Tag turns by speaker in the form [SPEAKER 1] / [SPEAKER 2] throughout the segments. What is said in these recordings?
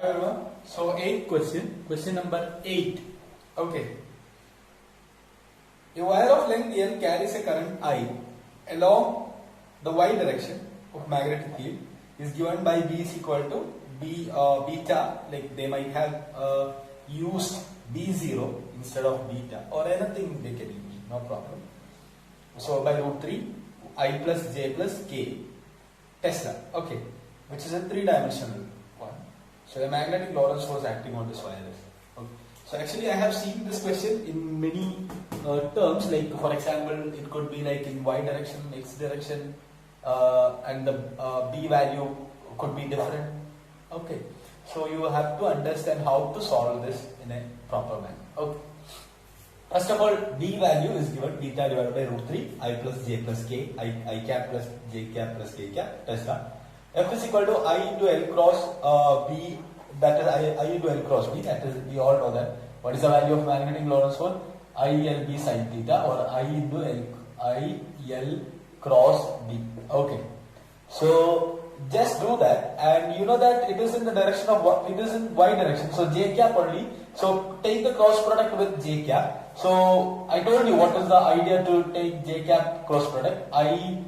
[SPEAKER 1] everyone. So question number 8. Okay. A wire of length L carries a current I along the y direction of magnetic field is given by B is equal to beta, like they might have used B0 instead of beta or anything they can use, no problem. So by root 3 I plus J plus K Tesla, okay, which is a 3-dimensional one. So the magnetic Lorentz force acting on this wire is. Okay. So actually I have seen this question in many terms, like for example it could be like in y direction, x direction, and the B value could be different. Okay, so you have to understand how to solve this in a proper manner. Okay. First of all, B value is given beta divided by root 3 I plus J plus K, I cap plus J cap plus K cap, Tesla. F is equal to I into L cross B, that is I into L cross B, that is we all know that. What is the value of magnetic Lorentz force? ILB sin theta, or I into IL cross B. Okay. So just do that, and you know that it is in the direction of what? It is in y direction. So J cap only. So take the cross product with J cap. So I told you what is the idea to take J cap cross product. I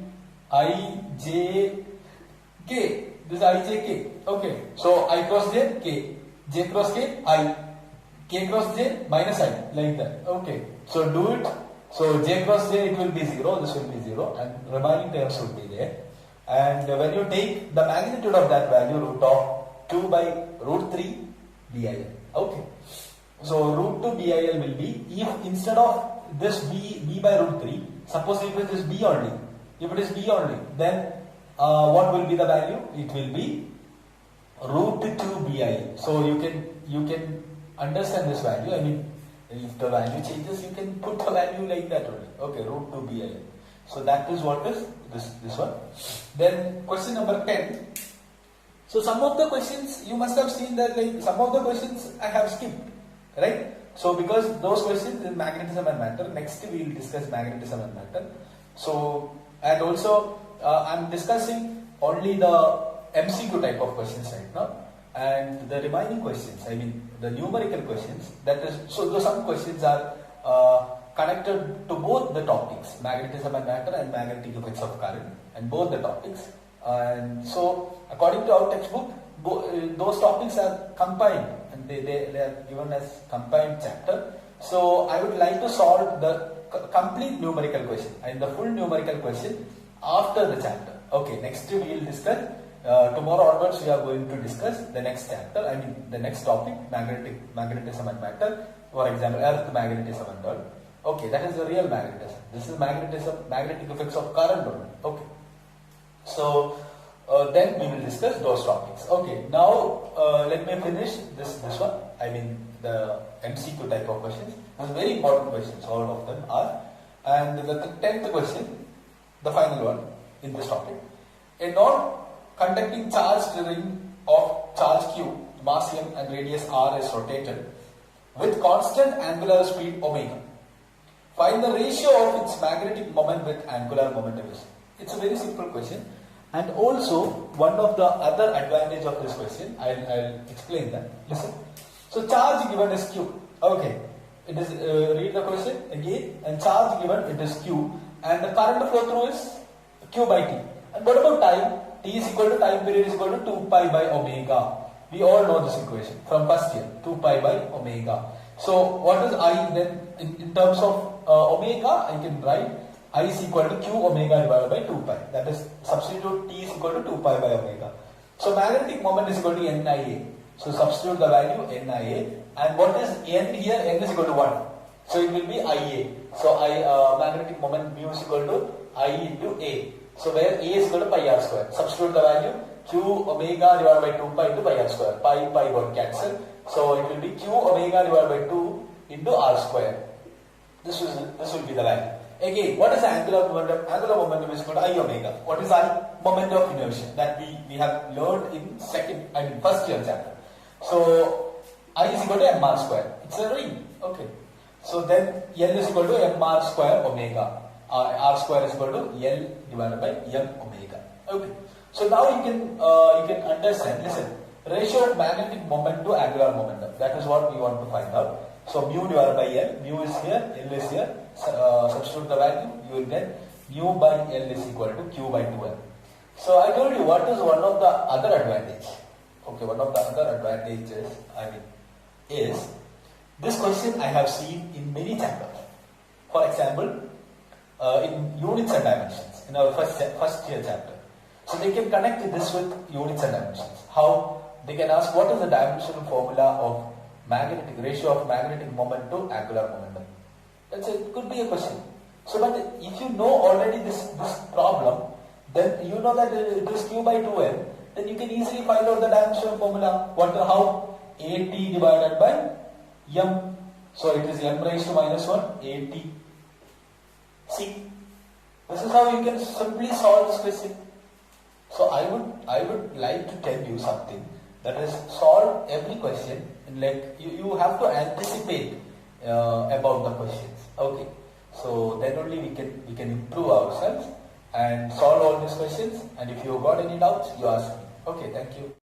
[SPEAKER 1] J K. This is I J K. Okay. So I cross J K. J cross K I. K cross J minus I, like that. Okay. So do it. So J cross J, it will be 0. This will be 0, and remaining terms will be there. And when you take the magnitude of that value, root of 2 by root 3 BIL. Okay. So root 2 BIL will be, if instead of this B by root 3, suppose if it is B only. If it is B only, then what will be the value? It will be root 2 BIL. So you can understand this value. I mean, if the value changes, you can put the value like that only. Okay, root 2 BIL. So that is what is this one. Then question number 10. So some of the questions you must have seen that, like some of the questions I have skipped, right? So because those questions in magnetism and matter, next we will discuss magnetism and matter. So, and also I'm discussing only the MCQ type of questions right now, and the remaining questions, I mean the numerical questions, that is, so some questions are connected to both the topics, magnetism and matter and magnetic effects of current, and both the topics. And so according to our textbook, those topics are combined, and they are given as combined chapter. So I would like to solve the complete numerical question and the full numerical question after the chapter. Okay, next we will discuss. Tomorrow onwards we are going to discuss the next chapter, I mean the next topic, magnetism and matter, for example earth magnetism and all. Okay, that is the real magnetism. This is magnetism, magnetic effects of current only. Okay. So then we will discuss those topics. Okay, now let me finish this one. I mean the MCQ type of questions. These are very important questions, all of them are. And the 10th question, the final one in this topic. A non-conducting charged ring of charge Q, mass m and radius r is rotated with constant angular speed omega. Find the ratio of its magnetic moment with angular momentum. It's a very simple question. And also, one of the other advantage of this question, I'll explain that. Listen. So charge given is Q. Okay. It is read the question again. And charge given, it is Q. And the current flow through is Q by T. And what about time? T is equal to time period is equal to 2 pi by omega. We all know this equation from first year. 2 pi by omega. So what is I then in terms of omega? I can write I is equal to Q omega divided by 2 pi. That is, substitute T is equal to 2 pi by omega. So magnetic moment is equal to NIA. So substitute the value NIA. And what is N here? N is equal to 1. So it will be IA. So magnetic moment mu is equal to I into A. So where A is equal to pi r square. Substitute the value Q omega divided by 2 pi into pi r square. Pi got cancelled. So it will be Q omega divided by 2 into r square. This will be the value. Again, what is the angular momentum? Angular momentum is equal to I omega. What is I? Moment of inertia that we have learned in first year chapter. So I is equal to mr square. It's a ring. Okay. So then L is equal to mr square omega. R square is equal to L divided by m omega. Okay. So now you can understand. Listen. ratio of magnetic moment to angular momentum. That is what we want to find out. So mu divided by L, mu is here, L is here, substitute the value, you will get mu by L is equal to Q by 2L. So I told you what is one of the other advantage. Okay, one of the other advantages, is this question I have seen in many chapters. For example, in units and dimensions, in our first year chapter. So they can connect this with units and dimensions. How? They can ask what is the dimensional formula of magnetic ratio of magnetic moment to angular momentum. Could be a question. So, but if you know already this problem, then you know that it is Q by 2L, then you can easily find out the dimensional formula. How? AT divided by M. So it is M raised to minus 1 AT. See, this is how you can simply solve this question. So I would like to tell you something, that is, solve every question. Like you have to anticipate about the questions. Okay, so then only we can improve ourselves and solve all these questions. And if you got any doubts, you ask me. Okay, thank you.